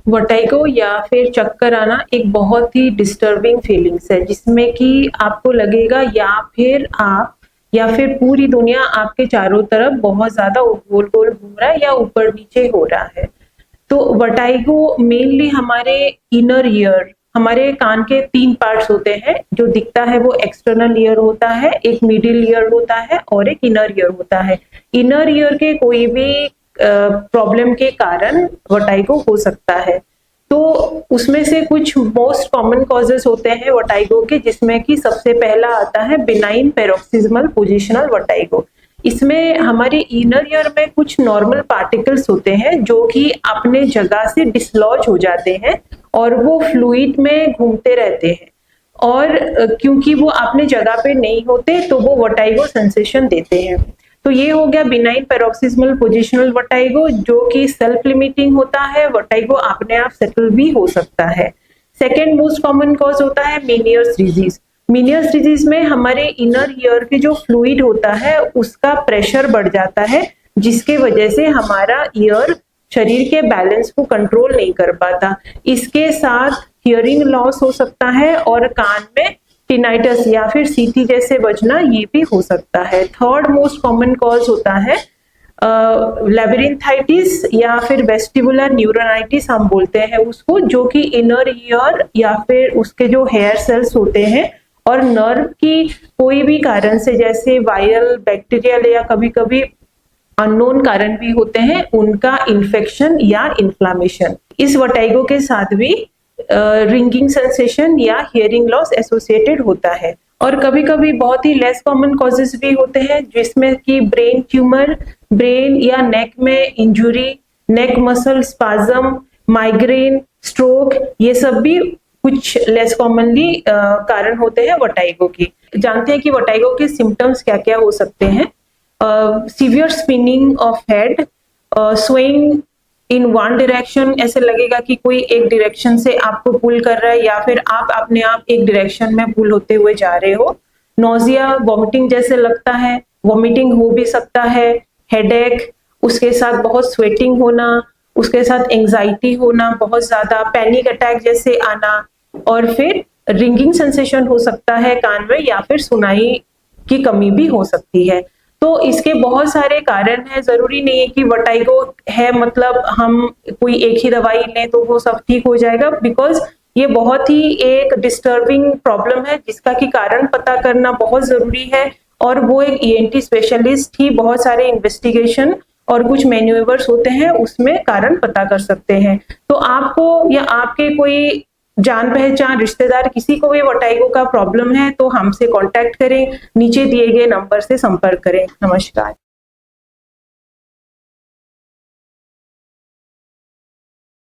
Vertigo या फिर चक्कर आना एक बहुत ही डिस्टर्बिंग फीलिंग्स है, जिसमें कि आपको लगेगा या फिर पूरी दुनिया आपके चारों तरफ बहुत ज्यादा गोल गोल घूम रहा है या ऊपर नीचे हो रहा है। तो वर्टिगो मेनली हमारे इनर ईयर, हमारे कान के 3 पार्ट्स होते हैं। जो दिखता है वो एक्सटर्नल ईयर होता है, एक मिडिल ईयर होता है और एक इनर ईयर होता है। इनर ईयर के कोई भी प्रॉब्लम के कारण वर्टिगो हो सकता है। तो उसमें से कुछ मोस्ट कॉमन कॉजेस होते हैं वर्टिगो के, जिसमें कि सबसे पहला आता है बिनाइन पैरोक्सिस्मल पोजिशनल वर्टिगो। इसमें हमारे इनर ईयर में कुछ नॉर्मल पार्टिकल्स होते हैं जो कि अपने जगह से डिसलॉज हो जाते हैं और वो फ्लूइड में घूमते रहते हैं, और क्योंकि वो अपने जगह पे नहीं होते तो वो वर्टिगो सेंसेशन देते हैं। तो ये हो गया बिनाइन पैरोक्सिस्मल पोजिशनल वर्टिगो, जो कि सेल्फ लिमिटिंग होता है। वर्टिगो अपने आप सेटल भी हो सकता है। सेकेंड मोस्ट कॉमन कॉज होता है मेनियर्स डिजीज। मेनियर्स डिजीज में हमारे इनर ईयर के जो फ्लूइड होता है उसका प्रेशर बढ़ जाता है, जिसके वजह से हमारा ईयर शरीर के बैलेंस को कंट्रोल नहीं कर पाता। इसके साथ हियरिंग लॉस हो सकता है और कान में टिनाइटस या फिर सीटी जैसे बजना ये भी हो सकता है। थर्ड मोस्ट कॉमन कॉज होता है लेबिरिंथाइटिस या फिर वेस्टिबुलर न्यूरोनाइटिस हम बोलते हैं उसको, जो कि इनर ईयर या फिर उसके जो हेयर सेल्स होते हैं और नर्व की कोई भी कारण से, जैसे वायरल, बैक्टीरियल या कभी कभी अननोन कारण भी होते हैं, उनका इन्फेक्शन या इन्फ्लामेशन। इस वर्टिगो के साथ भी रिंगिंग सेंसेशन या हियरिंग लॉस एसोसिएटेड होता है। और कभी कभी बहुत ही लेस कॉमन कॉजेस भी होते हैं, जिसमें कि ब्रेन ट्यूमर, ब्रेन या नेक में इंजुरी, नेक मसल स्पाज्म, माइग्रेन, स्ट्रोक, ये सब भी कुछ लेस कॉमनली कारण होते हैं वर्टिगो के। जानते हैं कि वर्टिगो के सिम्टम्स क्या क्या हो सकते हैं। Severe spinning of head, swing in one direction, ऐसे लगेगा कि कोई एक डायरेक्शन से आपको पुल कर रहा है या फिर आप अपने आप एक डायरेक्शन में पुल होते हुए जा रहे हो। नोजिया, वॉमिटिंग जैसे लगता है, वॉमिटिंग हो भी सकता है। हेडेक, उसके साथ बहुत स्वेटिंग होना, उसके साथ एंजाइटी होना, बहुत ज्यादा पैनिक अटैक जैसे आना, और फिर रिंगिंग सेंसेशन हो सकता है कान में, या फिर सुनाई की कमी भी हो सकती है। तो इसके बहुत सारे कारण हैं। जरूरी नहीं है कि वर्टिगो है मतलब हम कोई एक ही दवाई लें तो वो सब ठीक हो जाएगा, बिकॉज ये बहुत ही एक डिस्टर्बिंग प्रॉब्लम है जिसका कि कारण पता करना बहुत जरूरी है। और वो एक ईएनटी स्पेशलिस्ट ही बहुत सारे इन्वेस्टिगेशन और कुछ मैन्यूवर्स होते हैं उसमें कारण पता कर सकते हैं। तो आपको या आपके कोई जान पहचान रिश्तेदार किसी को भी वर्टिगो का प्रॉब्लम है तो हमसे कांटेक्ट करें, नीचे दिए गए नंबर से संपर्क करें। नमस्कार।